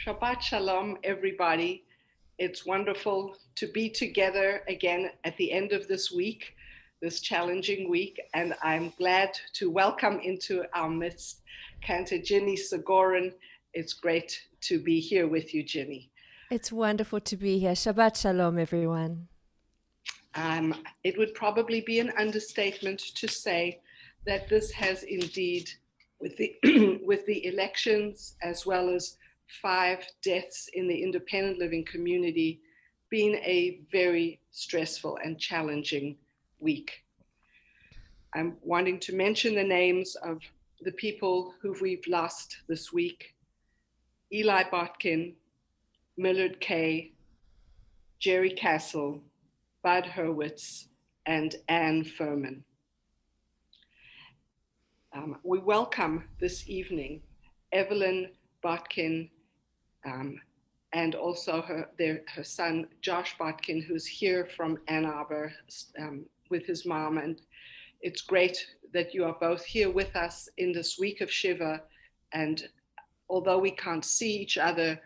Shabbat Shalom, everybody. It's wonderful to be together again at the end of this week, this challenging week, and I'm glad to welcome into our midst Cantor Ginny Sagorin. It's great to be here with you, Ginny. It's wonderful to be here. Shabbat Shalom, everyone. It would probably be an understatement to say that this has indeed, with the with the elections as well as 5 deaths in the independent living community, been a very stressful and challenging week. I'm wanting to mention the names of the people who we've lost this week: Eli Botkin, Millard Kay, Jerry Castle, Bud Hurwitz, and Anne Furman. We welcome this evening Evelyn Botkin and also her son, Josh Botkin, who's here from Ann Arbor with his mom. And it's great that you are both here with us in this week of Shiva. And although we can't see each other,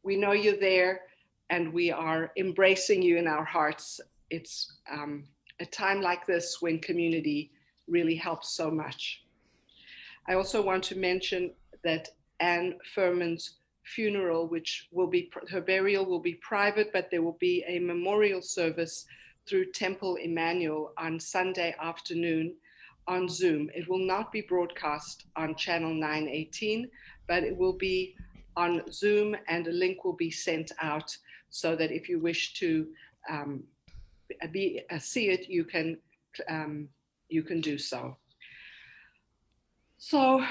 we know you're there and we are embracing you in our hearts. It's a time like this when community really helps so much. I also want to mention that Anne Furman's funeral, which will be, her burial will be private, but there will be a memorial service through Temple Emmanuel on Sunday afternoon on Zoom. It will not be broadcast on channel 918, but it will be on Zoom, and a link will be sent out so that if you wish to see it, you can do so. So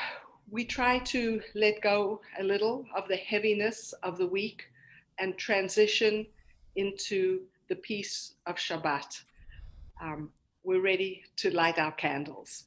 we try to let go a little of the heaviness of the week and transition into the peace of Shabbat. We're ready to light our candles.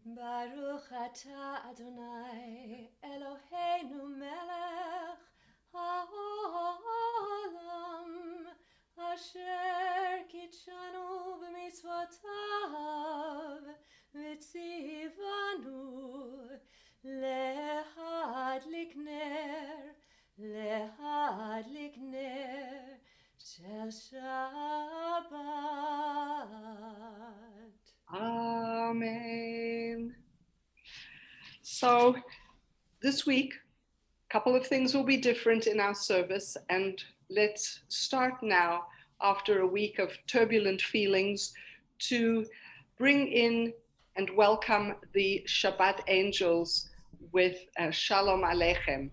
Baruch atah Adonai Eloheinu melech haolam asher kitshanu b'mitzvotav v'tzivanu lehadlik ner shel Shabbat. Amen. So this week, a couple of things will be different in our service, and let's start now, after a week of turbulent feelings, to bring in and welcome the Shabbat angels with Shalom Aleichem.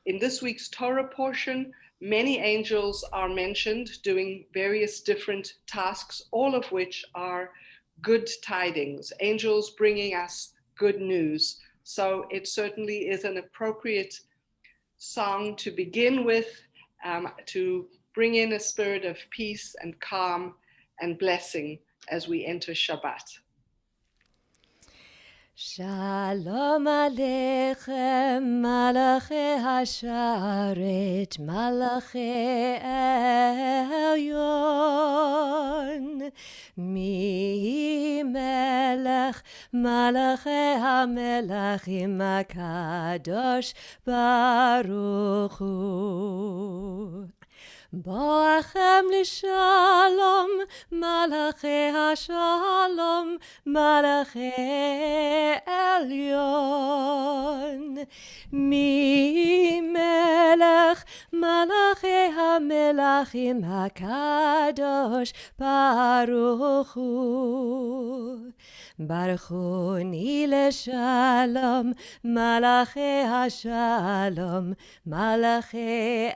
In this week's Torah portion, many angels are mentioned doing various different tasks, all of which are good tidings, angels bringing us good news. So it certainly is an appropriate song to begin with, to bring in a spirit of peace and calm and blessing as we enter Shabbat. Shalom Aleichem, Malachi Hasharet, Malachi Elyon, Mi Melech, Malachi HaMelachim HaKadosh Baruch Hu. Boachem l'shalom, Malachi HaShalom, Malachi Elyon. Mi melech, Malachi מלאכי המלאכים הקדוש ברוך הוא. ברכוני לשלום, מלאכי השלום, מלאכי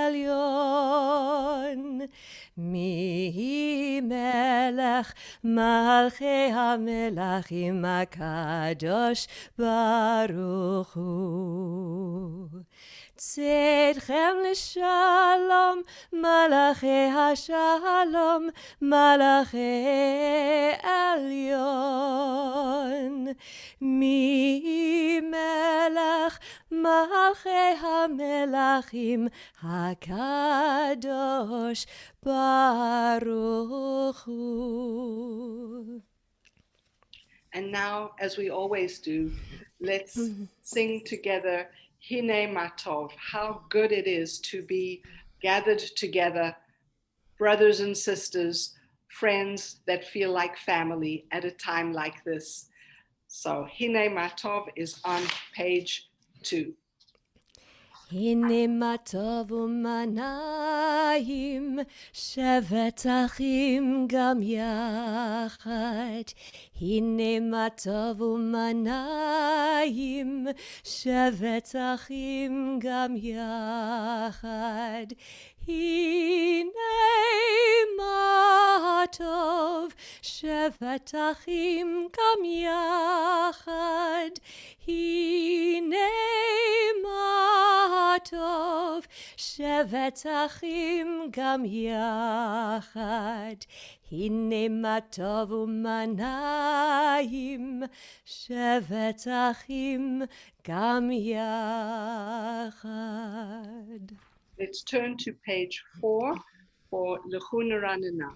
עליון. מי מלך מלכי המלכים הקדוש ברוך הוא. צאתכם לשלום, מלאכי השלום, מלאכי עליון. מי מלך מלכי המלכים הקדוש ברוך הוא. And now, as we always do, let's sing together Hine Matov. How good it is to be gathered together, brothers and sisters, friends that feel like family at a time like this. So Hine Matov is on page 2. הנה מה טוב ומנעים, שבת אחים גם יחד. הנה מה טוב ומנעים, שבת אחים גם יחד. הנה מה טוב, שבת אחים גם יחד. הנה מה טוב, שבת אחים גם יחד. הנה מה טוב ומנעים, שבת אחים גם יחד. Let's turn to page 4 for Lechuna Ranana.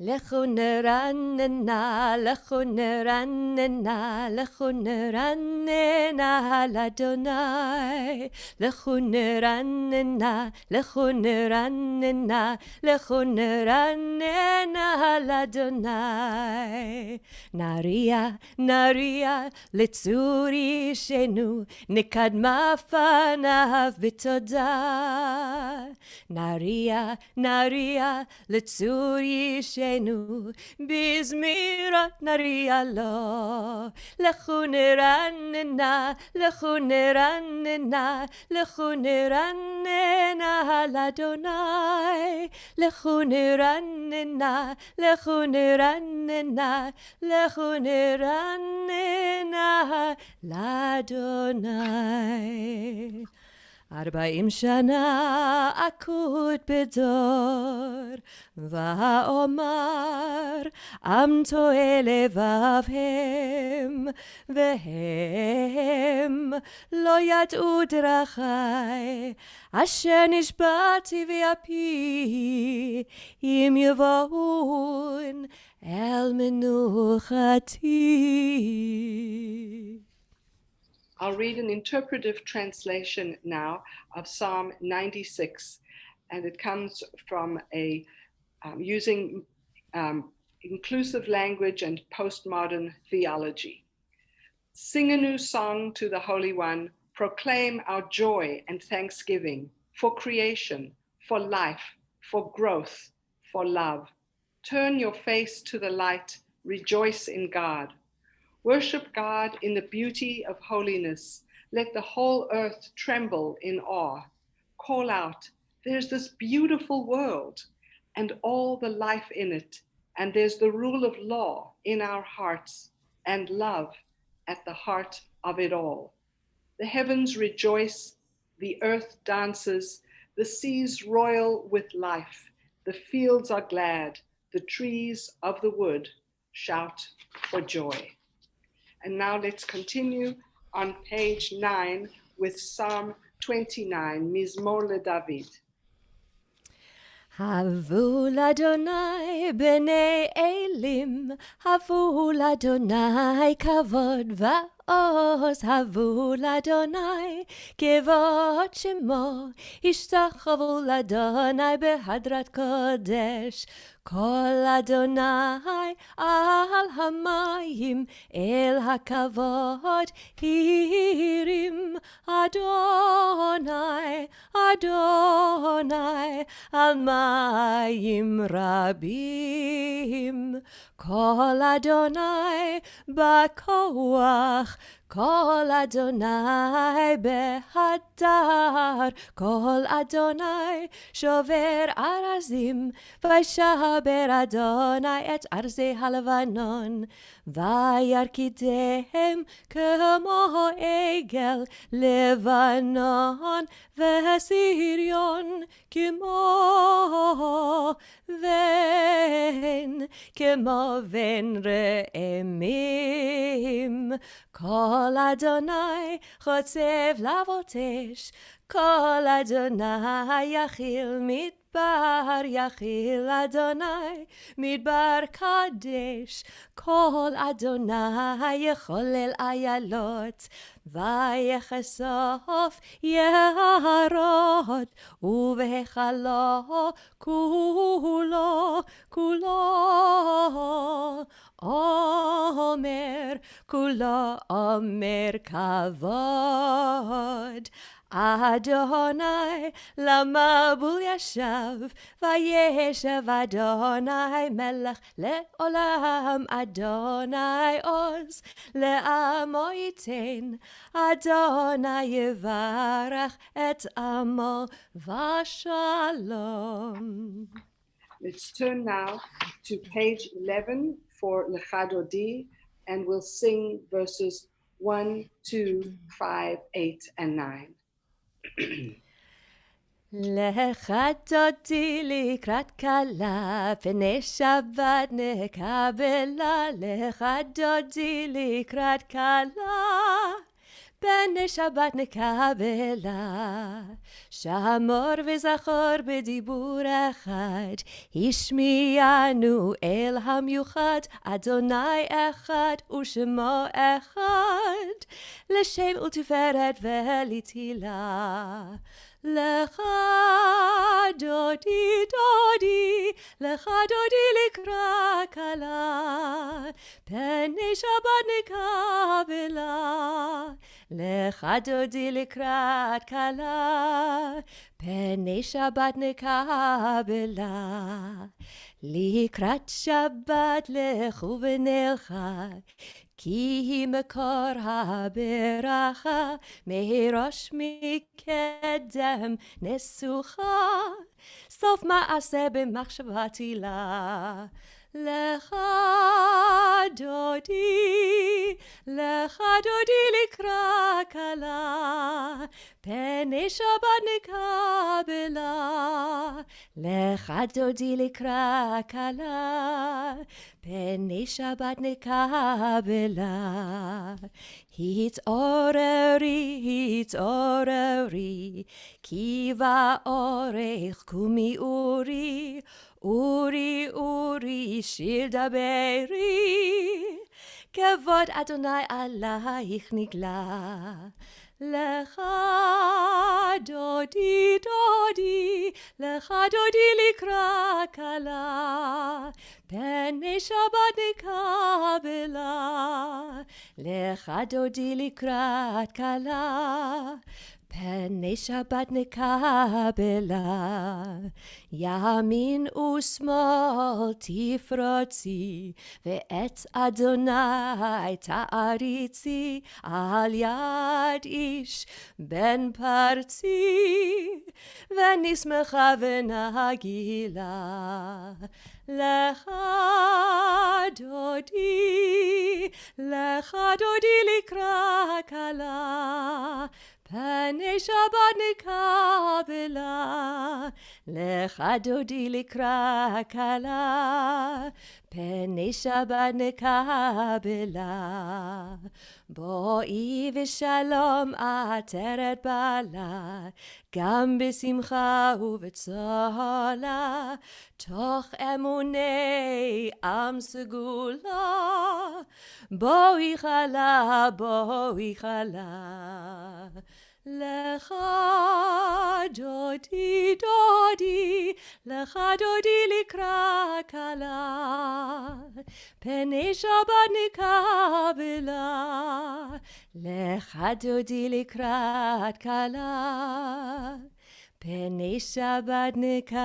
לכו נרננה, לכו נרננה, לכו נרננה לאדוני. לכו נרננה, לכו נרננה, לכו נרננה לאדוני. נריע, נריע לצור אישנו, נקדמה פניו בתודה. נריע, נריע לצור אישנו, בזמירות נריע לו. לכו נרננה, לכו נרננה, לכו נרננה לאדוני. לכו נרננה, לכו נרננה, לכו נרננה לאדוני. 40 שנה אקוט בדור, ואומר עם טועה לבבהם, והם לא ידעו דרכי, אשר נשבעתי ואפי, אם יבואון אל מנוחתי. I'll read an interpretive translation now of Psalm 96, and it comes from using inclusive language and postmodern theology. Sing a new song to the Holy One, proclaim our joy and thanksgiving for creation, for life, for growth, for love. Turn your face to the light, rejoice in God. Worship God in the beauty of holiness. Let the whole earth tremble in awe. Call out, there's this beautiful world and all the life in it, and there's the rule of law in our hearts and love at the heart of it all. The heavens rejoice, the earth dances, the seas roil with life, the fields are glad, the trees of the wood shout for joy. And now let's continue on page 9 with Psalm 29, Mizmor LeDavid. הבו לאדוני בני אלים, הבו לאדוני כבוד ועוז, הבו לאדוני כבוד שמו, השתחוו לאדוני בהדרת קודש. קול אדוני על המים, אל הכבוד הרים Adonai, Adonai, al mayim rabim. Kol Adonai b'koach, Kol Adonai behadar, Kol Adonai shover arazim, Vaishaber Adonai et arze halvanon, Vayarkidehem kemo egel Levanon, Vesirion kemo ven re'emim. Kol Adonai chotzev lavotesh, Kol Adonai yachil midbar, yachil Adonai midbar kadesh. Kol Adonai yecholel ayalot, vayechesof yeharot, uvehalo kulo, kulo. Omer, kulo omer kavod. Adonai lamabul yashav, vayeshav Adonai melech leolam. Adonai oz le'amo yiten, Adonai yevarach et amo vashalom. Let's turn now to page 11 for Lecha Dodi, and we'll sing verses 1, 2, 5, 8, and 9. Lecha Dodi likrat kala, pnei Shabbat nekabela. Lecha Dodi likrat kala, pnei Shabbat nekabela. Shamor v'zachor b'dibur echad, Hishmianu el hamyuchad, Adonai echad u'shemo echad, L'shem u'tiferet ve'litila. Lecha Dodi, Dodi, Lecha Dodi likra kala, Pnei Shabbat nekabela. Lecha Dodi likrat kala, Pnei Shabbat nekabela. Likrat Shabbat lechu v'nelcha, Ki mekor ha-beracha, Mehirosh mikedem nesucha, Sof ma'aseh b'machshavati la. Lecha Dodi, Lecha Dodi likra kala, Pnei Shabbat nekabela. Lecha Dodi likra kala, Pnei Shabbat nekabela. Hit'oreri, Ki va'orech kumi uri, Uri, shir daberi, Kevod Adonai alaich nigla. Lecha Dodi, Dodi, Lecha Dodi likra kala, Pnei Shabbat nekabela. Lecha Dodi likrat kala, Pnei Shabbat nekabela. Yamin u'smol tifrotzi, Ve'et Adonai ta'aritzi, Al yad ish ben partzi, Ve'nismecha v'nagila. Lecha Dodi, Lecha Dodi likra kala, Pnei Shabbat nekabela. Lecha Dodi likra kala, Pnei Shabbat nekabela. Bo'i v'shalom ateret bala, Gam b'simcha u'v'tzola, Toch emunei am segula. Bo'i chala, Bo'i chala. Lecha Dodi, Dodi, Lecha Dodi likra kala, Pnei Shabbat nekabela. לך דודי לקראת כלה, פני שבת נקבלה.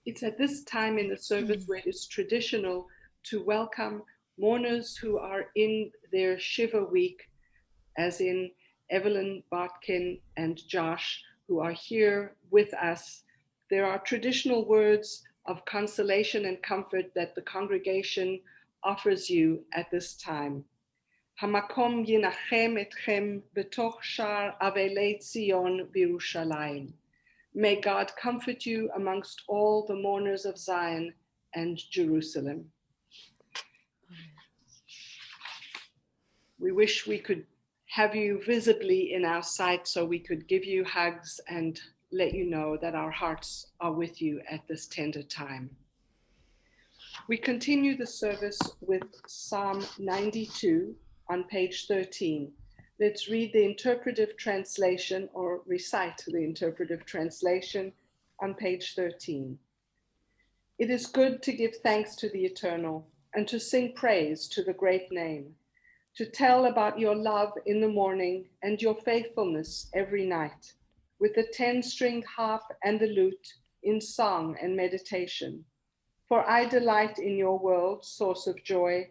It's at this time in the service where it's traditional to welcome mourners who are in their Shiva week, as in Evelyn Botkin and Josh, who are here with us. There are traditional words of consolation and comfort that the congregation offers you at this time. Hamakom yinachem etchem betoch shar avelei Zion v'Yerushalayim. May God comfort you amongst all the mourners of Zion and Jerusalem. We wish we could have you visibly in our sight so we could give you hugs and let you know that our hearts are with you at this tender time. We continue the service with Psalm 92 on page 13. Let's read the interpretive translation or recite the interpretive translation on page 13. It is good to give thanks to the Eternal and to sing praise to the great name, to tell about your love in the morning and your faithfulness every night, with the 10-stringed harp and the lute in song and meditation. For I delight in your world, source of joy,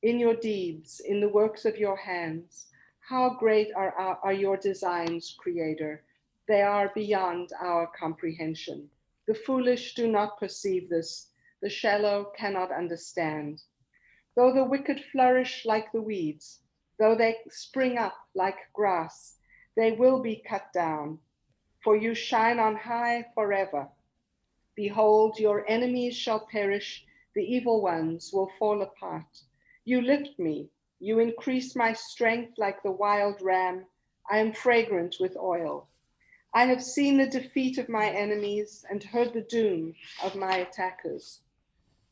in your deeds, in the works of your hands. How great are your designs, Creator. They are beyond our comprehension. The foolish do not perceive this. The shallow cannot understand. Though the wicked flourish like the weeds, though they spring up like grass, they will be cut down. For you shine on high forever. Behold, your enemies shall perish. The evil ones will fall apart. You lift me. You increase my strength like the wild ram. I am fragrant with oil. I have seen the defeat of my enemies and heard the doom of my attackers.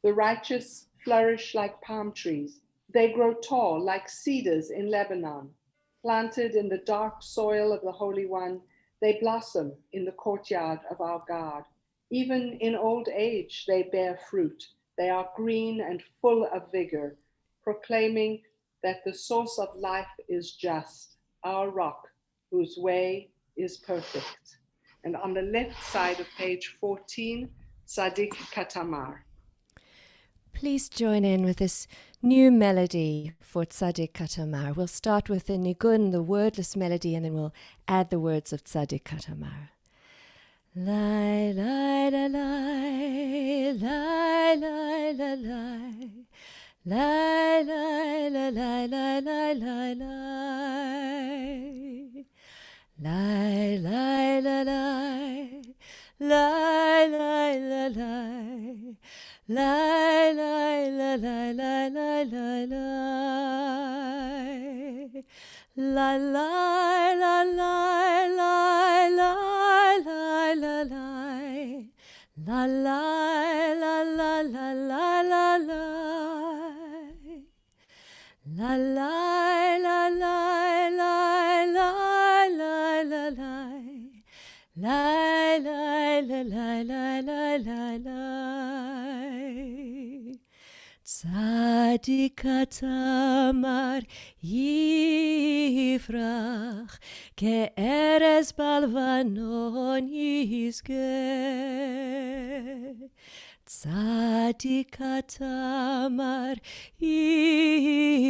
The righteous flourish like palm trees. They grow tall like cedars in Lebanon. Planted in the dark soil of the Holy One, they blossom in the courtyard of our God. Even in old age, they bear fruit. They are green and full of vigor, proclaiming that the source of life is just, our rock, whose way is perfect. And on the left side of page 14, Tzadik Katamar. Please join in with this new melody for Tzadik Katamar. We'll start with the nigun, the wordless melody, and then we'll add the words of Tzadik Katamar. Lai, lai, la, lai, lai, lai, la, lai. Lai, lai, la, lai, lai, lai, lai, lai. Lai, lai, la, lai. Lai, lai, la, lai. Lai, lai, la, lai, lai, lai, lai, lai. La, lai, la, lai, lai, lai, lai, la, lai. La, lai, la, la, la, la, la, lai. La, lai, la, lai, lai, lai, lai, la, lai. Lai, lai, la, lai, lai, lai, lai, lai. Tzadik Katamar yifrach, ke'erez balvanon yizgeh. Tzadik Katamar yifrach,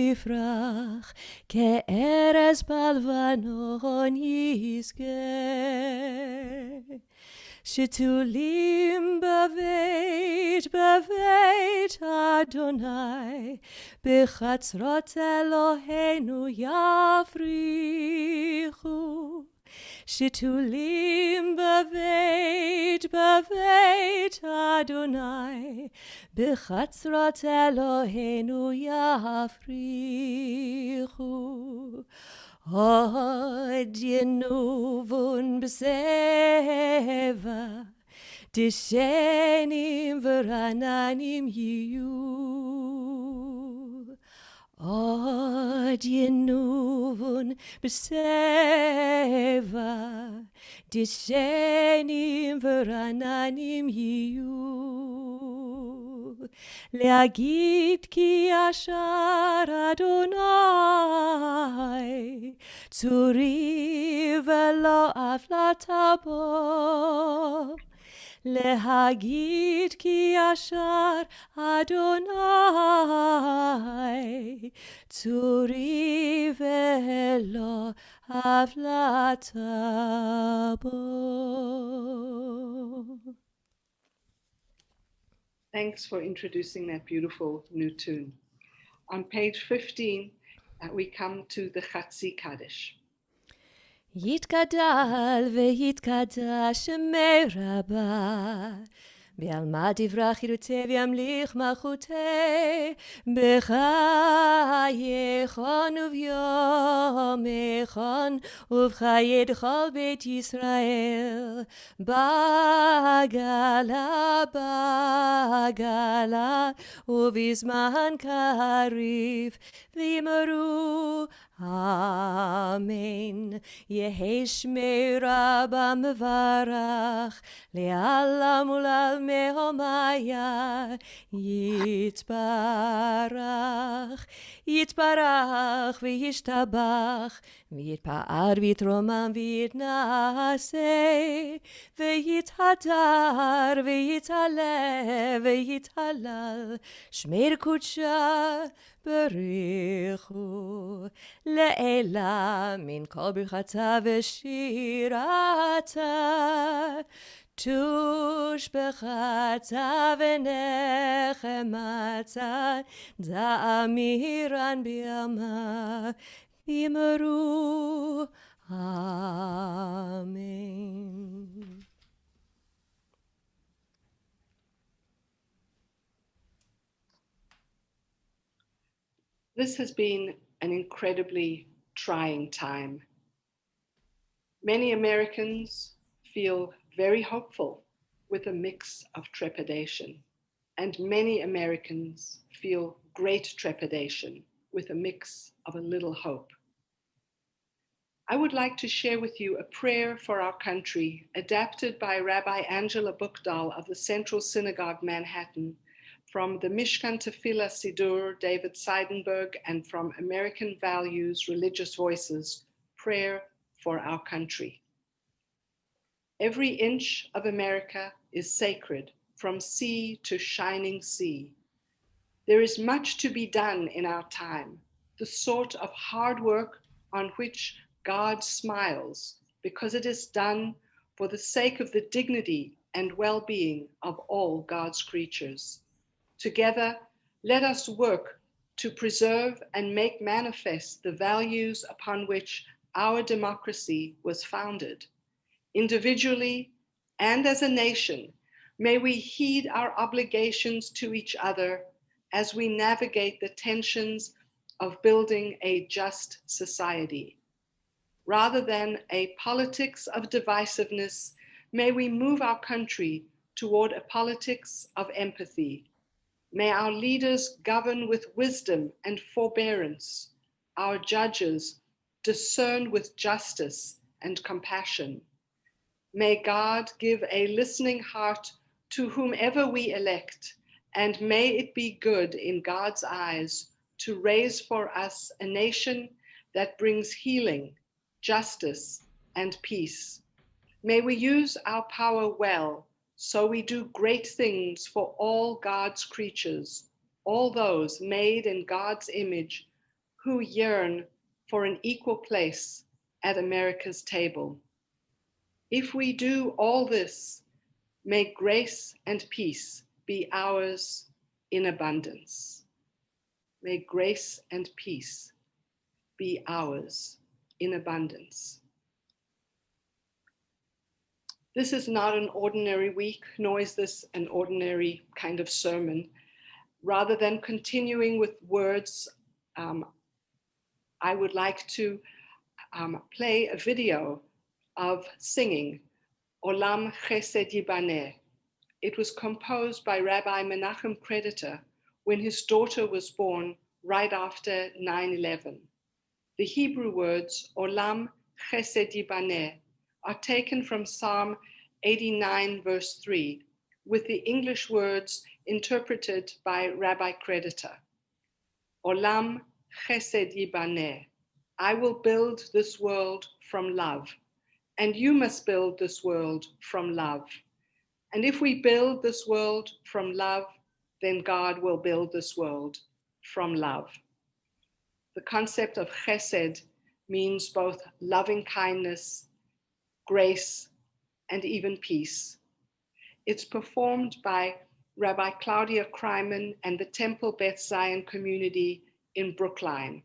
ke'erez balvanon yizgeh. Shetulim baveit Adonai, bechatzrot Eloheinu yafrichu. Shetulim baveit Adonai, bechatzrot Eloheinu yafrichu. Od yenuvun b'seva, dishenim v'rananim yiyu. Od yenuvun b'seva, dishenim v'rananim yiyu. להגיד כי ישר אדוני, צורי ולא עוולתה בו. להגיד כי ישר אדוני, צורי ולא עוולתה בו. Thanks for introducing that beautiful new tune. On page 15, we come to the Chatzi Kaddish. יתגדל ויתקדש שמי רבה, בעלמא דברה חירותי וימליך מלכותי, בחייכון וביומכון ובחיי כל בית ישראל, בגלה ובזמן קריב ויאמרו אמן. יהי שמי רבה מברך לעלם ולעלמי יתברך, יתברך וישתבח, ויתפאר ויתרומם ויתנשא, ויתהדר ויתעלה ויתהלל, שמי קודשה בריחו לעילה מן כל ברכתה ושירתה, תושבחתה ונחמתה, דאמירן בימה ויאמרו אמן. This has been an incredibly trying time. Many Americans feel very hopeful with a mix of trepidation, and many Americans feel great trepidation with a mix of a little hope. I would like to share with you a prayer for our country adapted by Rabbi Angela Buchdahl of the Central Synagogue, Manhattan, from the Mishkan Tefillah Sidur, David Seidenberg, and from American Values, Religious Voices, Prayer for Our Country. Every inch of America is sacred, from sea to shining sea. There is much to be done in our time, the sort of hard work on which God smiles, because it is done for the sake of the dignity and well-being of all God's creatures. Together, let us work to preserve and make manifest the values upon which our democracy was founded. Individually and as a nation, may we heed our obligations to each other as we navigate the tensions of building a just society. Rather than a politics of divisiveness, may we move our country toward a politics of empathy. May our leaders govern with wisdom and forbearance, our judges discern with justice and compassion. May God give a listening heart to whomever we elect, and may it be good in God's eyes to raise for us a nation that brings healing, justice, and peace. May we use our power well, so we do great things for all God's creatures, all those made in God's image who yearn for an equal place at America's table. If we do all this, may grace and peace be ours in abundance. May grace and peace be ours in abundance. This is not an ordinary week, nor is this an ordinary kind of sermon. Rather than continuing with words, I would like to play a video of singing Olam Chesed Yibaneh. It was composed by Rabbi Menachem Creditor when his daughter was born right after 9/11. The Hebrew words Olam Chesed Yibaneh are taken from Psalm 89, verse 3, with the English words interpreted by Rabbi Creditor. Olam chesed yibaneh. I will build this world from love, and you must build this world from love. And if we build this world from love, then God will build this world from love. The concept of chesed means both loving kindness, grace, and even peace. It's performed by Rabbi Claudia Kryman and the Temple Beth Zion community in Brookline,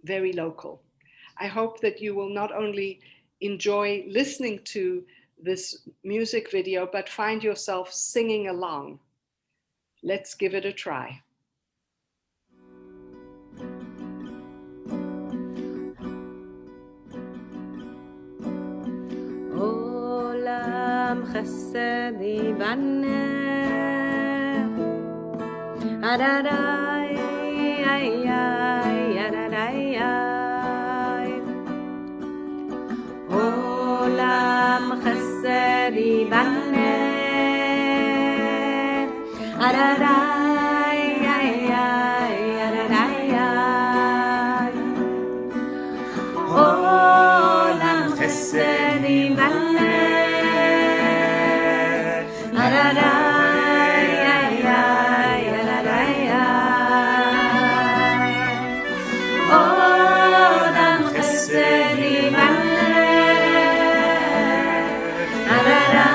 very local. I hope that you will not only enjoy listening to this music video, but find yourself singing along. Let's give it a try. Olam chesed yibaneh, Adonai, Adonai. Olam chesed yibaneh, Adonai, Adonai. Olam chesed yibaneh, Adonai, Adonai. Olam chesed yibaneh, Adonai,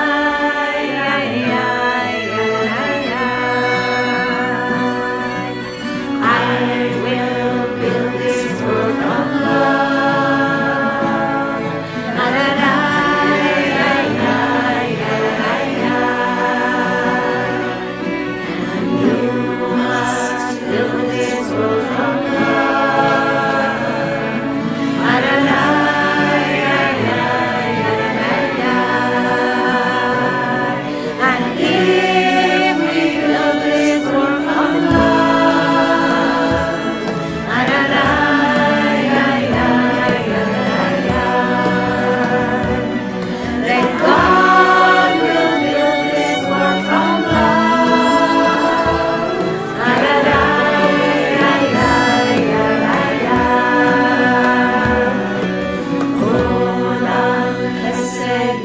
I will build this world of love. You must build this world from love. And if we build this world from love, then God will build this world from love. Olam chesed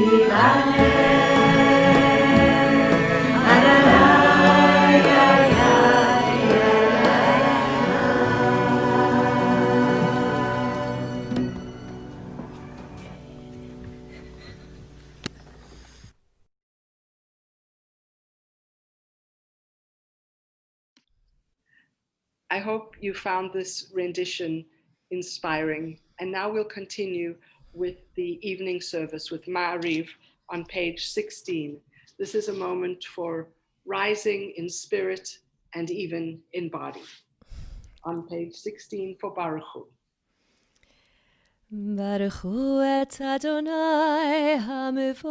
I hope you found this rendition inspiring. And now we'll continue with the evening service with Ma'ariv on page 16. This is a moment for rising in spirit and even in body. On page 16 for Baruch Hu. Baruch hu et Adonai HaMevorach.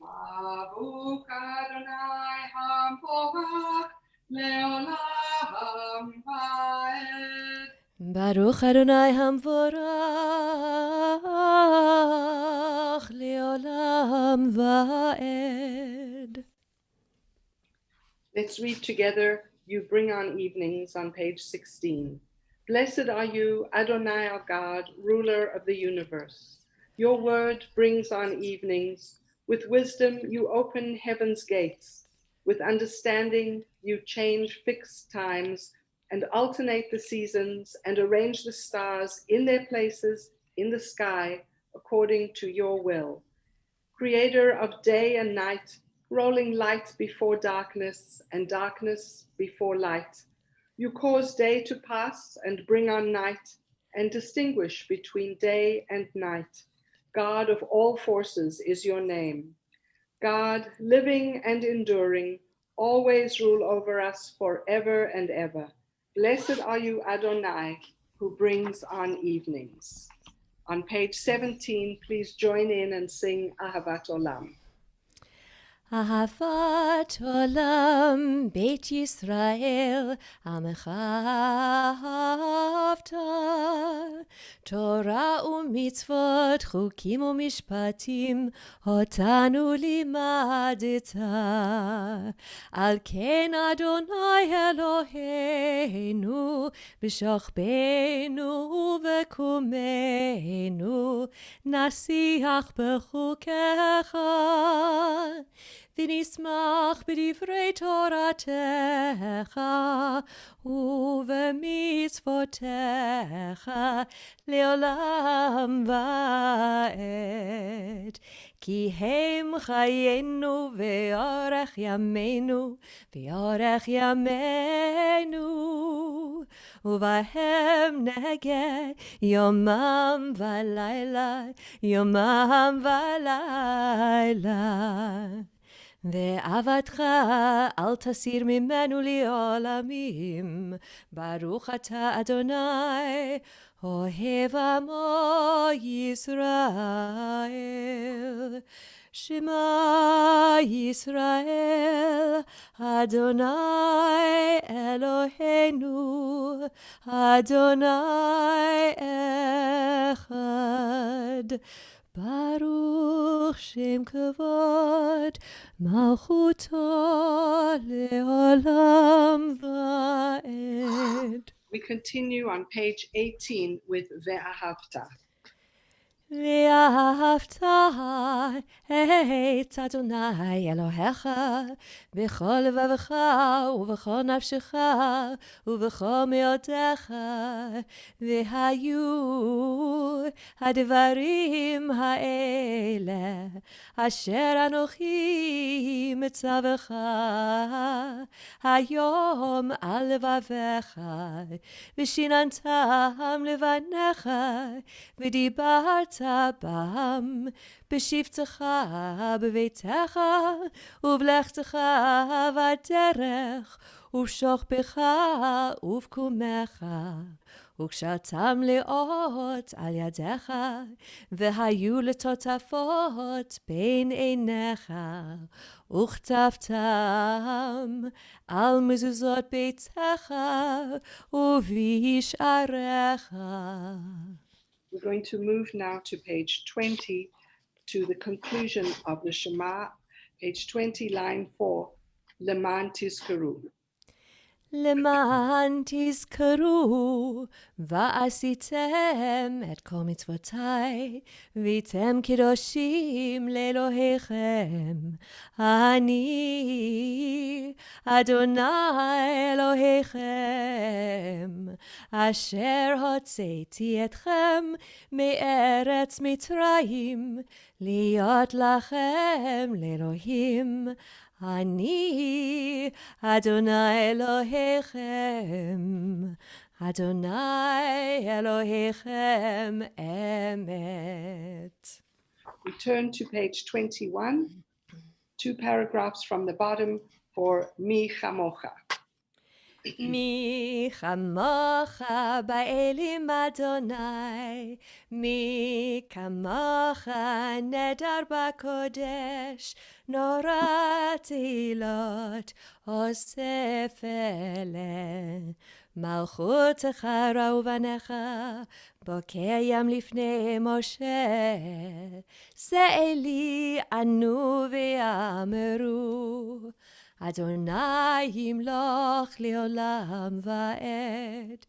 Baruch Adonai HaMevorach le'olam va'ed. Baruch Adonai HaMevorach le'olam va'ed. Let's read together You Bring On Evenings on page 16. Blessed are you, Adonai our God, ruler of the universe. Your word brings on evenings. With wisdom you open heaven's gates. With understanding you change fixed times and alternate the seasons and arrange the stars in their places in the sky according to your will. Creator of day and night, rolling light before darkness and darkness before light. You cause day to pass and bring on night and distinguish between day and night. God of all forces is your name. God, living and enduring, always rule over us forever and ever. Blessed are you, Adonai, who brings on evenings. On page 17, please join in and sing Ahavat Olam. אהבת עולם בית ישראל עמך אהבת תורה ומצוות חוקים ומשפטים אותנו לימדת על כן אדוני אלוהינו בשוכבנו ובקומנו נשיח בחוקיך ונשמח בדברי תורתך ובמצוותיך לעולם ועד. כי הם חיינו ואורך ימינו ואורך ימינו ובהם נגה יומם ולילה יומם ולילה. ועבדך אל תסיר ממנו לעולמים. ברוך אתה אדוני אוהב עמו ישראל. שמע ישראל אדוני אלוהינו אדוני אחד. ברוך שם כבוד מלכותו לעולם ועד. We continue on page 18 with Ve'ahavta. ואהבת את אדוני אלוהיך בכל לבבך ובכל נפשך ובכל מאודך. והיו הדברים האלה אשר אנוכי מצווך היום על לבביך ושיננתם לבניך ודיברת בם בשבתך בביתך ובלכתך בדרך ובשוכבך ובקומך וקשרתם לאות על ידיך והיו לטוטפות בין עיניך וכתבתם על מזוזות ביתך ובשעריך. We're going to move now to page 20 to the conclusion of the Shema, page 20, line 4, Leman Tizkaru. למען תזכרו ועשיתם את כל מצוותיי והייתם קדושים לאלוהיכם. אני אדוני אלוהיכם אשר הוצאתי אתכם מארץ מצרים להיות לכם לאלוהים. אני אדוני אלוהיכם, אדוני אלוהיכם אמת. We turn to page 21, 2 paragraphs from the bottom for Mi Chamocha. מי כמוך באלים אדוני, מי כמוך נדר בקודש, נורא תהילות אוסף אלה. מלכותך ראובנך, בוקע ים לפני משה, שאלי ענו ואמרו, אדוני ימלוך לעולם ועד.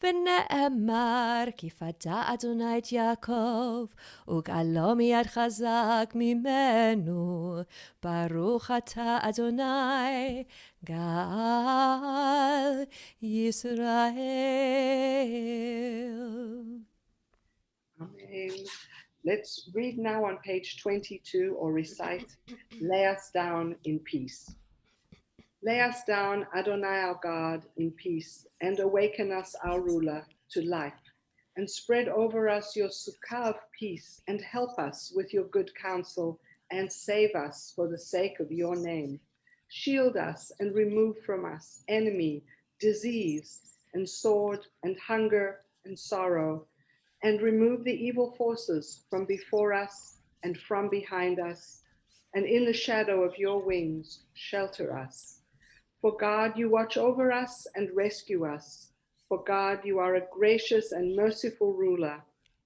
ונאמר כי פדה אדוני את יעקב וגאלו מיד חזק ממנו. ברוך אתה אדוני גאל ישראל. Amen. Let's read now on page 22 or recite, Lay us down in peace. Lay us down, Adonai our God, in peace, and awaken us, our ruler, to life, and spread over us your sukkah of peace, and help us with your good counsel, and save us for the sake of your name. Shield us and remove from us enemy, disease, and sword, and hunger, and sorrow, and remove the evil forces from before us and from behind us, and in the shadow of your wings, shelter us. For God, you watch over us and rescue us. For God, you are a gracious and merciful ruler.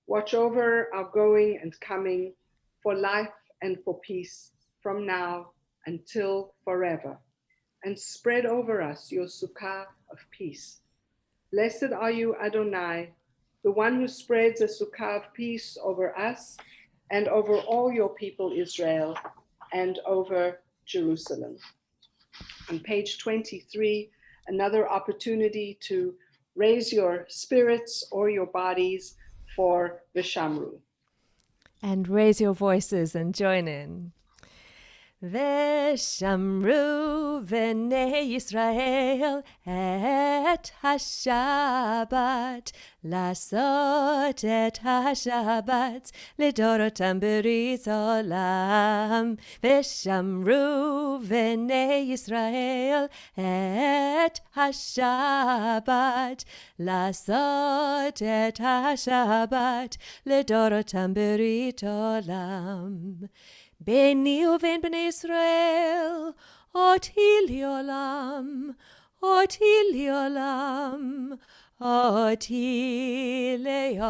Watch over our going and coming, for life and for peace, from now until forever. And spread over us your sukkah of peace. Blessed are you, Adonai, the one who spreads a sukkah of peace over us and over all your people Israel and over Jerusalem. On page 23, another opportunity to raise your spirits or your bodies for Vishamru. And raise your voices and join in. Veshamru v'nei Yisrael et hashabat, lasot et hashabat, lidorotam berit olam. Veshamru v'nei Yisrael et hashabat, lasot et hashabat, lidorotam berit olam. Beni uven b'nei Israel, oti liolam, oti liolam, oti leolam.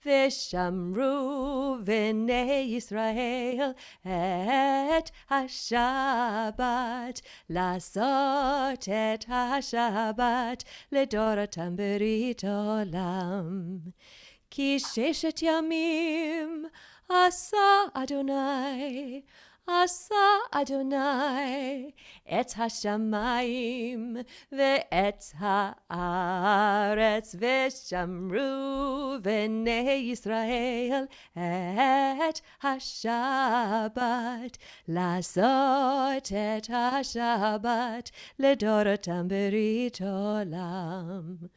Veshamru v'nei Israel et hashabat, lasot et hashabat, ledoratam berit olam. Ki sheshet yamim asa Adonai, asa Adonai, et hashamayim ve'et haaretz, veshamru v'nei Yisrael et hashabat, lasot et hashabat, ledoratam berit olam.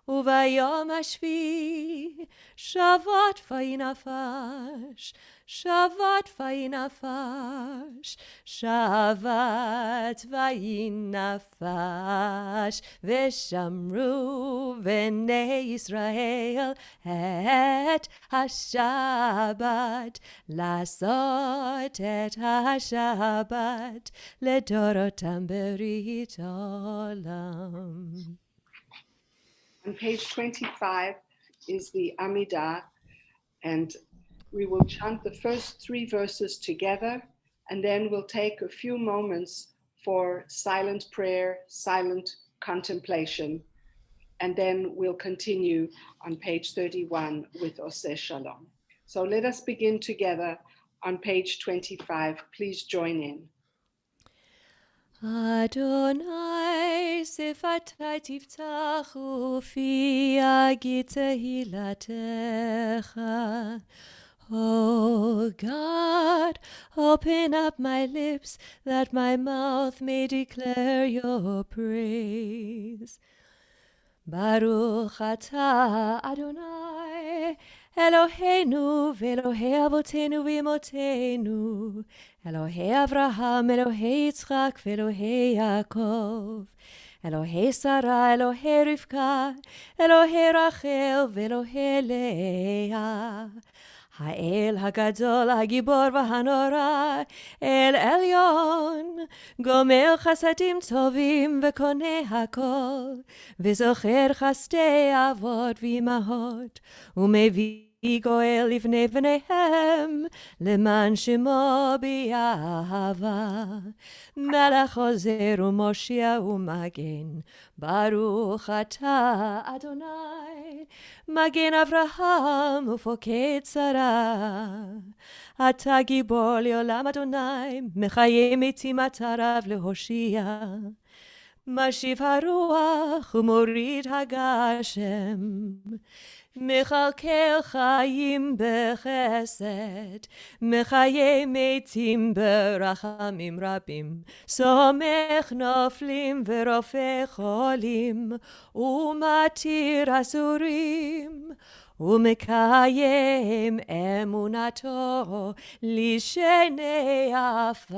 Uvayom hashvi, shavat vayinafash, shavat vayinafash, shavat vayinafash, veshamru v'nei Yisrael et hashabat, lasot et hashabat, ledorotam berit olam. On page 25 is the Amidah, and we will chant the first 3 verses together, and then we'll take a few moments for silent prayer, silent contemplation, and then we'll continue on page 31 with Oseh Shalom. So let us begin together on page 25. Please join in. Adonai sifatai tiftach ufi agit tehilatecha. Oh God, open up my lips that my mouth may declare your praise. Baruch atah Adonai, Eloheinu v'Elohei avotenu v'imotenu, Elohei Avraham, Elohei Yitzchak v'Elohei Yaakov, Elohei Sarah, Elohei Rivka, Elohei Rachel v'Elohei Leah. Ha'el hagadol hagibor v'hanora, El Elyon, gomer chasadim tovim v'koneh hakol, v'zocher chasdei avot v'imahot, u'mevi goel livnei v'neihem, leman shemo b'yahava. Melech ozer u'moshia u'magen, Baruch atah Adonai, Magen Avraham ufoked Sarah. Atah gibor leolam Adonai, mechayim metim atarav lehoshia. Mashiv haruach umorid hagashem. Mechalkel chayim bechesed, mechayim metim berachamim rabim, somech noflim verofe cholim, umatir asurim, ומקיים אמונתו לשני עפר.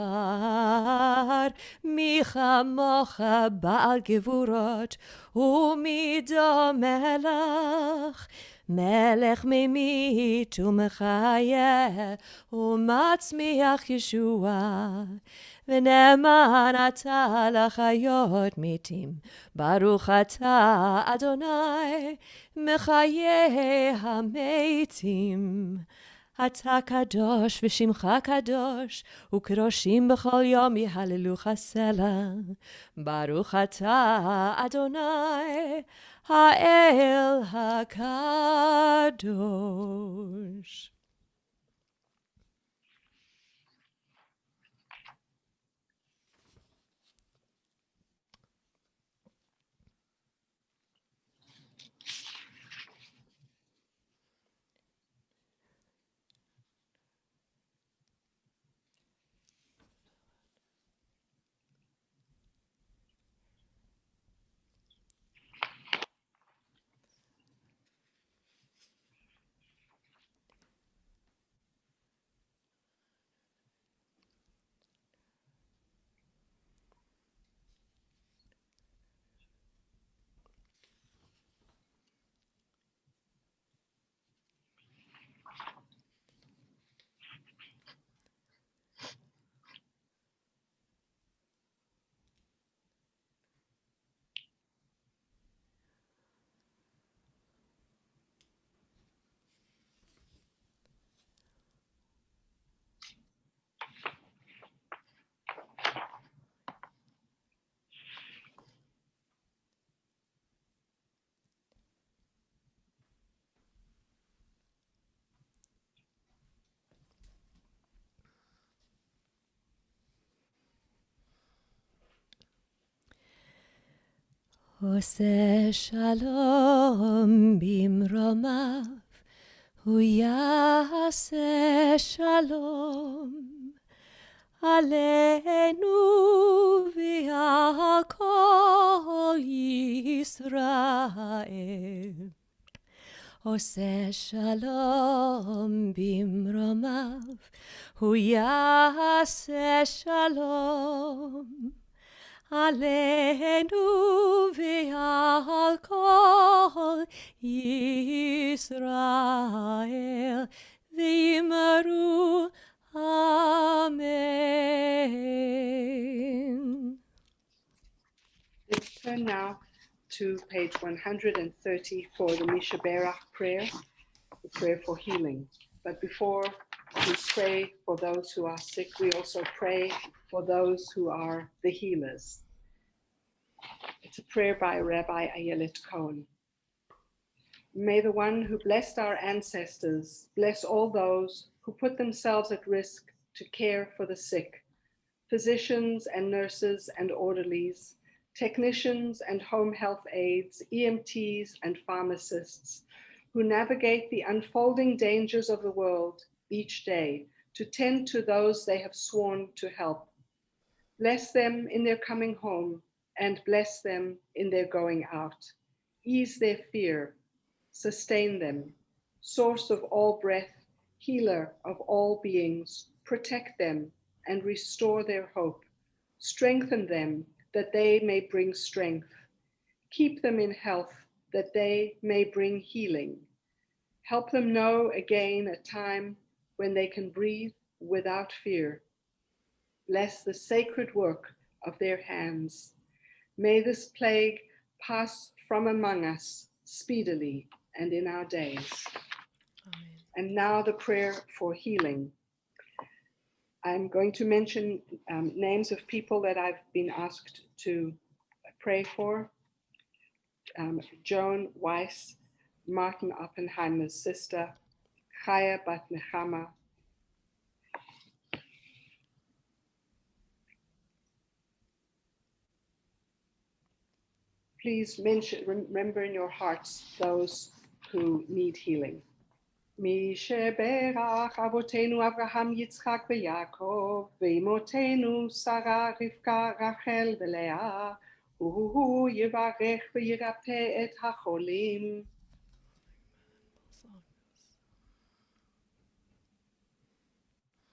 מי כמוך בעל גבורות ומידו מלך, מלך ממית ומחיה ומצמיח ישועה. ונאמן אתה לחיות מתים, ברוך אתה אדוני מחיי המתים. אתה קדוש ושמך קדוש, וקדושים בכל יום יהללוך סלה. ברוך אתה אדוני האל הקדוש. עושה שלום במרומיו, הוא יעשה שלום עלינו ועל כל ישראל. עושה שלום במרומיו, הוא יעשה שלום עלינו ועל כל ישראל, ואמרו אמן. Let's turn now to page 130 for the Misha Berach prayer, the prayer for healing. But before we pray for those who are sick, we also pray for those who are the healers. It's a prayer by Rabbi Ayelet Cohen. May the one who blessed our ancestors bless all those who put themselves at risk to care for the sick, physicians and nurses and orderlies, technicians and home health aides, EMTs and pharmacists, who navigate the unfolding dangers of the world each day to tend to those they have sworn to help. Bless them in their coming home and bless them in their going out. Ease their fear, sustain them, source of all breath, healer of all beings, protect them and restore their hope. Strengthen them that they may bring strength. Keep them in health that they may bring healing. Help them know again a time when they can breathe without fear. Bless the sacred work of their hands. May this plague pass from among us speedily and in our days. Amen. And now the prayer for healing. I'm going to mention names of people that I've been asked to pray for. Joan Weiss, Martin Oppenheimer's sister, Chaya Bat Nechama. Please remember in your hearts those who need healing. מי שברך אבותינו אברהם, יצחק ויעקב, ואמותינו שרה, רבקה, רחל ולאה, הוא יברך וירפא את החולים.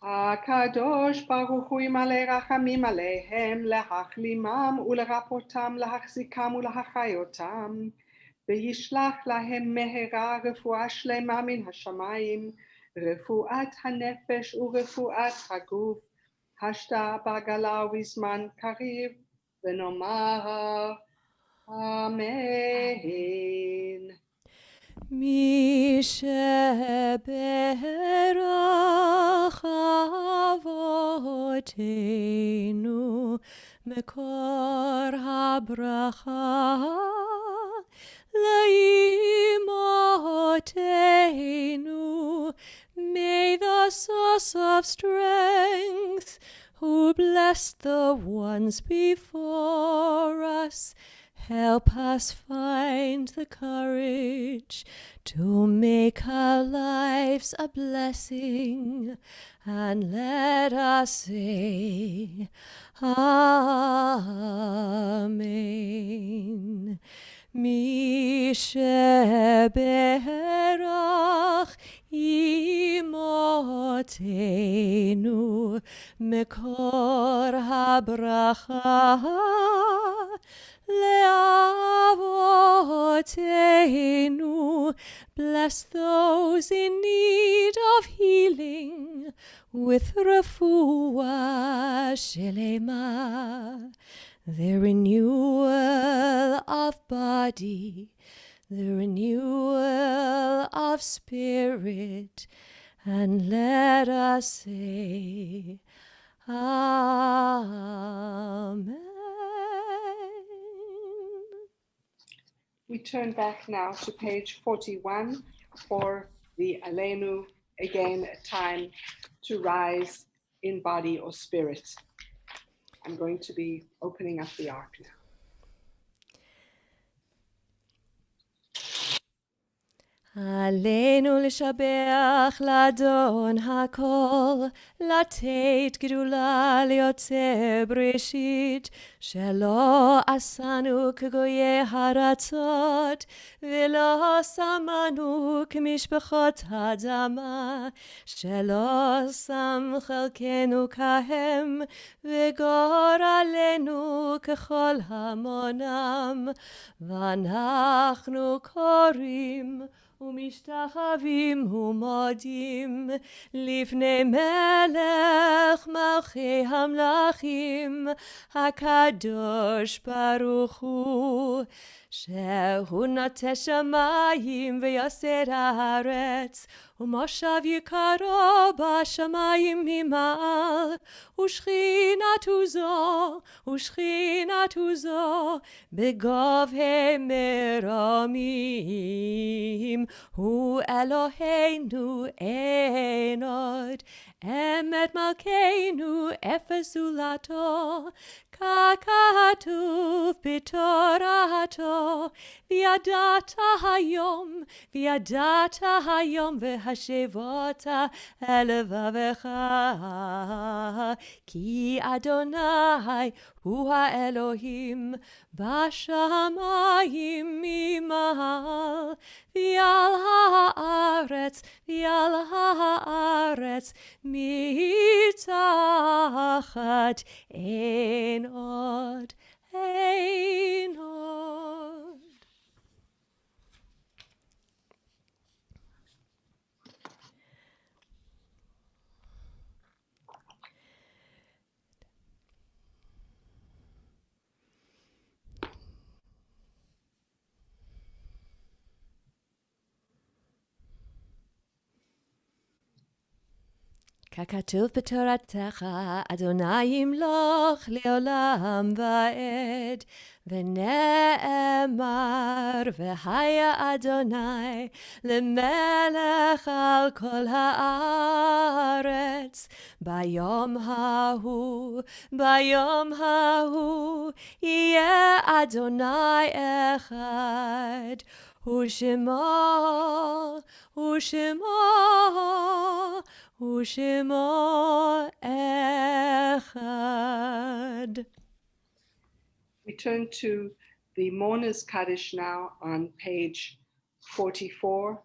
הקדוש ברוך הוא ימלא רחמים עליהם, להחלימם ולרפאותם, להחזיקם ולהחיותם, וישלח להם מהרה רפואה שלמה מן השמיים, רפואת הנפש ורפואת הגוף, השתה בעגלה ובזמן קריב, ונאמר אמן. מי שברך אבותינו מקור הברכה לאמותינו, may the source of strength who blessed the ones before us help us find the courage to make our lives a blessing, and let us say Amen. מי שברך אמותינו מקור הברכה לאבותינו, bless those in need of healing with refuah shelema, the renewal of body, the renewal of spirit, and let us say Amen. We turn back now to page 41 for the Aleinu, again a time to rise in body or spirit. I'm going to be opening up the ark now. עלינו לשבח לאדון הכל, לתת גדולה ליוצא בראשית, שלא עשנו כגויי הארצות, ולא שמנו כמשפחות האדמה, שלא שם חלקנו כהם, וגורלנו ככל המונם, ואנחנו קוראים ומשתחווים ומודים לפני מלך מלכי המלכים, הקדוש ברוך הוא, שהוא נוטה שמיים ויסד הארץ, ומושב יקרו בשמיים ממעל, ושכינתו זו בגובהי מרומים, הוא אלוהינו אין עוד, אמת מלכנו אפס זולתו, ככתוב בתורתו, וידעת היום והשבות אל לבבך, כי אדוני הוא האלוהים בשמיים ממעל, ועל הארץ מתחת אין עוד. ככתוב בתורתך, אדוני ימלוך לעולם ועד, ונאמר, והיה אדוני למלך על כל הארץ. ביום ההוא יהיה אדוני אחד, ושמו echad. We turn to the Mourner's Kaddish now on page 44.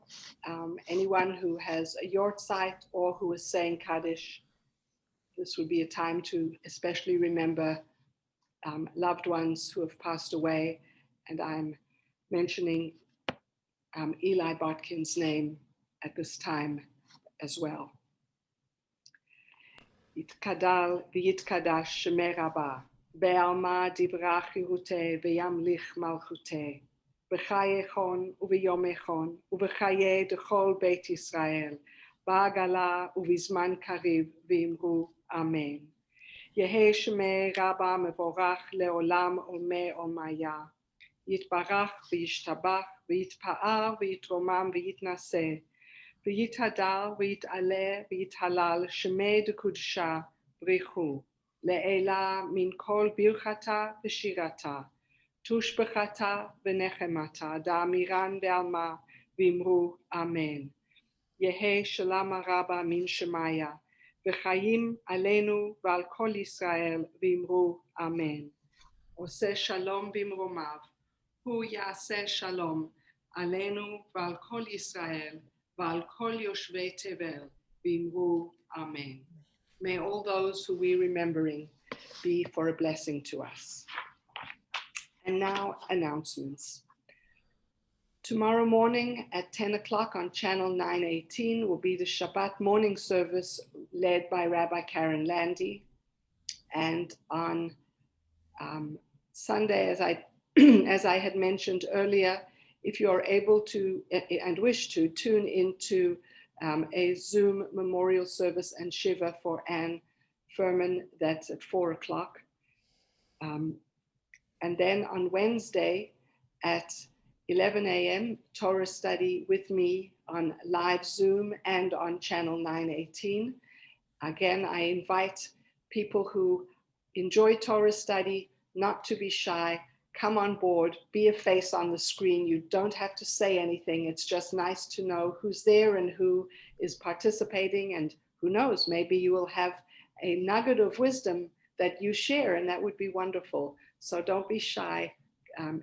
Anyone who has a yortzeit or who is saying Kaddish this would be a time to especially remember loved ones who have passed away. And I'm mentioning Eli Botkin's name at this time as well. Yitkadal v'yitkadash shemei Rabbah, be'alma divra chiruteh v'yamlich malchuteh, b'chaye chon u'v'yom echon, u'v'chaye dechol Beit Yisrael, ba'agala u'v'zman kariv v'imru Amen. Yehe shemei Rabbah mevorach le'olam olmei olmaya, yitbarach v'yishtabach v'yitpa'ar v'yitromam v'yitnaseh, v'yithadar v'yit'aleh v'yithalal shemei dekudesha brichu le'ela min kol birchata v'shirata tushbechata v'nechemata da'amiran be'alma v'imru Amen. Yehe shalom rabba min shemaya v'chayim aleinu v'al kol Yisrael v'imru Amen. Oseh shalom b'imromav hu ya'aseh shalom aleinu v'al kol Yisrael v'al kol yoshvei tevel v'imru Amen. May all those who we're remembering be for a blessing to us. And now announcements. Tomorrow morning at 10 o'clock on channel 918 will be the Shabbat morning service led by Rabbi Karen Landy. And on Sunday, as I had mentioned earlier, if you are able to and wish to tune into a Zoom memorial service and Shiva for Anne Furman, that's at 4 o'clock. And then on Wednesday at 11 a.m., Torah study with me on live Zoom and on channel 918. Again, I invite people who enjoy Torah study not to be shy. Come on board, be a face on the screen. You don't have to say anything. It's just nice to know who's there and who is participating, and who knows, maybe you will have a nugget of wisdom that you share, and that would be wonderful. So don't be shy.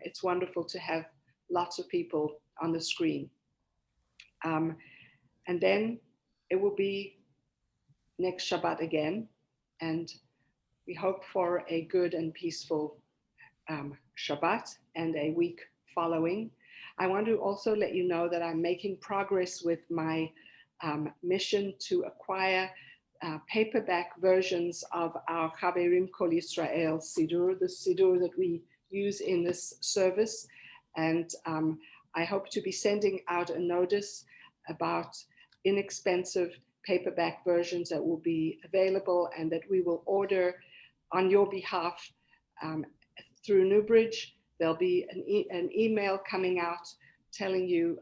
It's wonderful to have lots of people on the screen. And then it will be next Shabbat again, and we hope for a good and peaceful Shabbat and a week following. I want to also let you know that I'm making progress with my mission to acquire paperback versions of our Chaverim Kol Yisrael Siddur, the Siddur that we use in this service. And I hope to be sending out a notice about inexpensive paperback versions that will be available and that we will order on your behalf through Newbridge. There'll be an email coming out telling you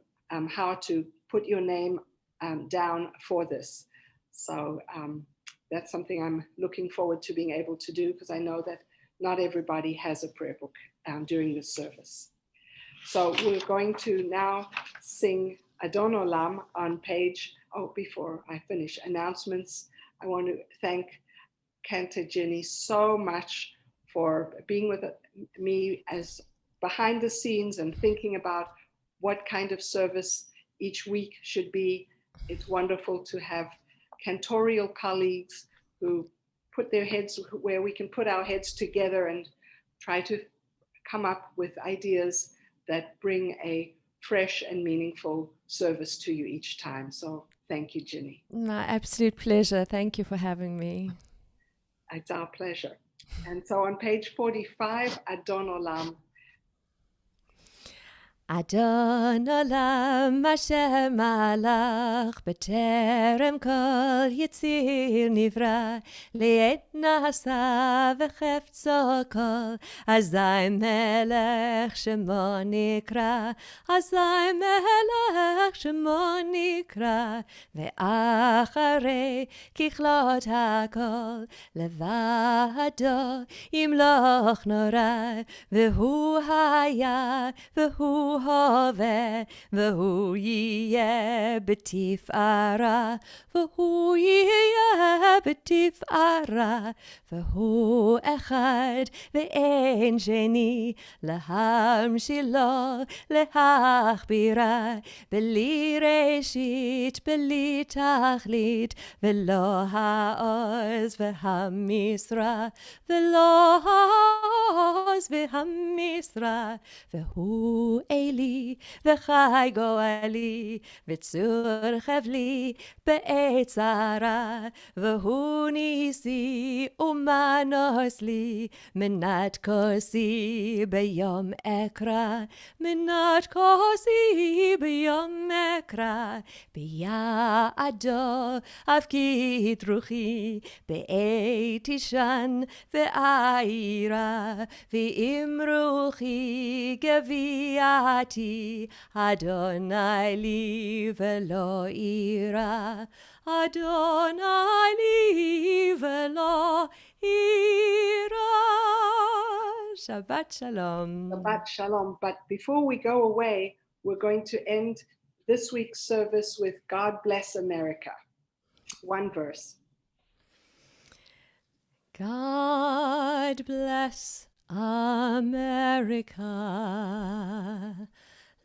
how to put your name down for this. So that's something I'm looking forward to being able to do, because I know that not everybody has a prayer book during this service. So we're going to now sing Adon Olam on page, before I finish announcements, I want to thank Kenta Ginny so much for being with me as behind the scenes and thinking about what kind of service each week should be. It's wonderful to have cantorial colleagues who put their heads where we can put our heads together and try to come up with ideas that bring a fresh and meaningful service to you each time. So thank you, Ginny. My absolute pleasure. Thank you for having me. It's our pleasure. And so on page 45, Adon Olam. Adon Olam Hashem Malach B'terem Kol Yitzir Nivra Li'et Nasa V'chefzo Kol Azai Melech Shemo Nikra Azai Melech Shemo Nikra Ve'acharei Kichlot HaKol Levado Yimloch Norai V'hu Haya V'hu הווה, והוא יהיה בתפארה, והוא יהיה בתפארה, והוא אחד ואין שני, להמשילו, להכבירה, בלי ראשית, בלי תכלית, ולא העוז והמשרה, ולא העוז והמשרה, והוא אלי וחי גואלי, וצור חבלי בעת צרה, והוא ניסי ומנוס לי, מנת כוסי ביום אקרא, מנת כוסי ביום אקרא, ביעדו אפקיד רוחי, בעת תישן ואירה, ואם רוחי גביעתי, אדוני לי ולא אירא, אדוני לי ולא אירא. Shabbat Shalom. Shabbat Shalom. But before we go away, we're going to end this week's service with God Bless America. One verse. God bless America,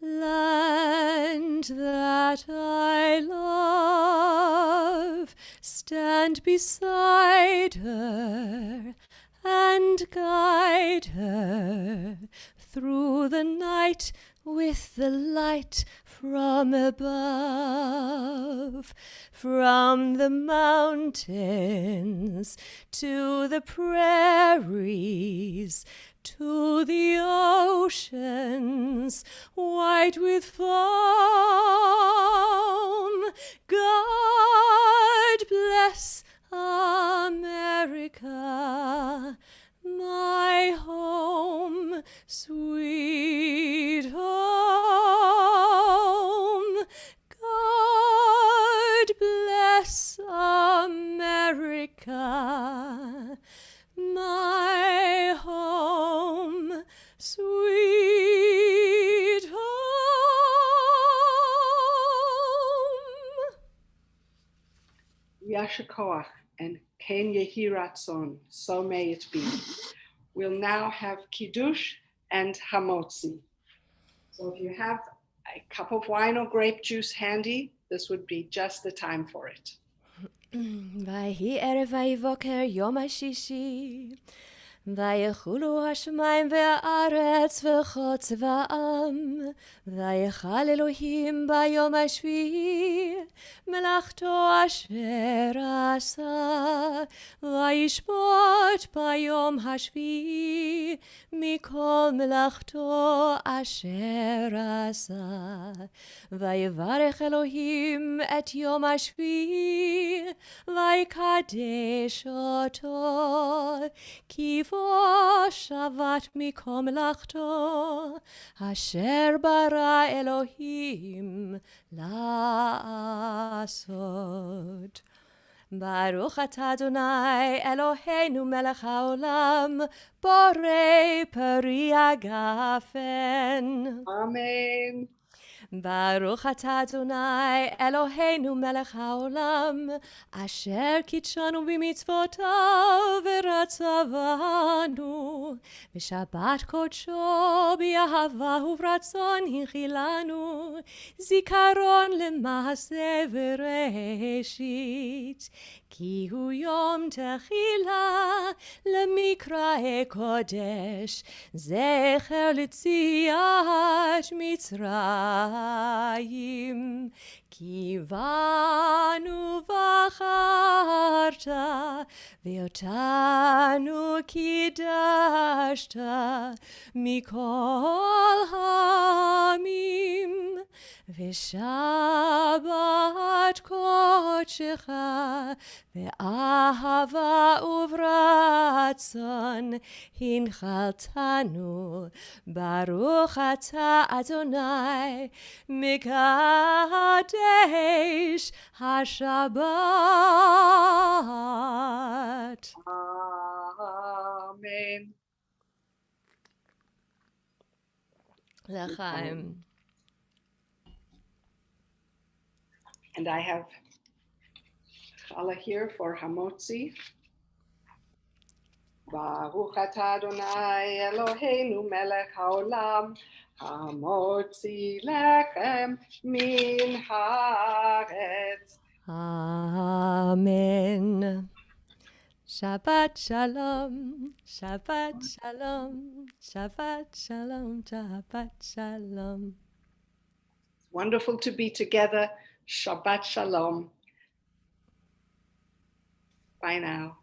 land that I love. Stand beside her and guide her through the night with the light from above, from the mountains to the prairies, to the oceans white with foam. God bless America, my home, sweet home. God bless America, my home, sweet home. Yasher Koach and Ken Yehi Ratzon, so may it be. We'll now have Kiddush and Hamotzi. So if you have a cup of wine or grape juice handy, this would be just the time for it. ויהי ערב ויהי בוקר יום השישי, ויחולו השמיים והארץ וכל צבאם, ויחל אלוהים ביום השביעי מלאכתו אשר עשה, וישפוט ביום השביעי מכל מלאכתו אשר עשה. ויברך אלוהים את יום השביעי, ויקדש אותו, כי בו שבת מכל מלאכתו אשר ברא אלוהים לעשות. ברוך אתה אדוני אלוהינו מלך העולם, בורא פרי הגפן. Amen. ברוך אתה אדוני אלוהינו מלך העולם, אשר קידשנו במצוותיו ורצה בנו, בשבת קודשו באהבה וברצון הנחילנו, זיכרון למעשה וראשית, כי הוא יום תחילה למקראי קודש, זכר ליציאת מצרים. כי בנו בחרת, ואותנו קידשת מכל העמים, ושבת קודשך באהבה וברצון הנחלתנו. ברוך אתה אדוני מקדש השבת. Amen. L'chaim. And I have challah here for Hamotzi. Baruch atah Adonai Eloheinu melech haolam, hamotzi lechem min haaretz. Amen. Shabbat shalom, Shabbat shalom, Shabbat shalom, Shabbat shalom. Wonderful to be together. Shabbat shalom. Bye now.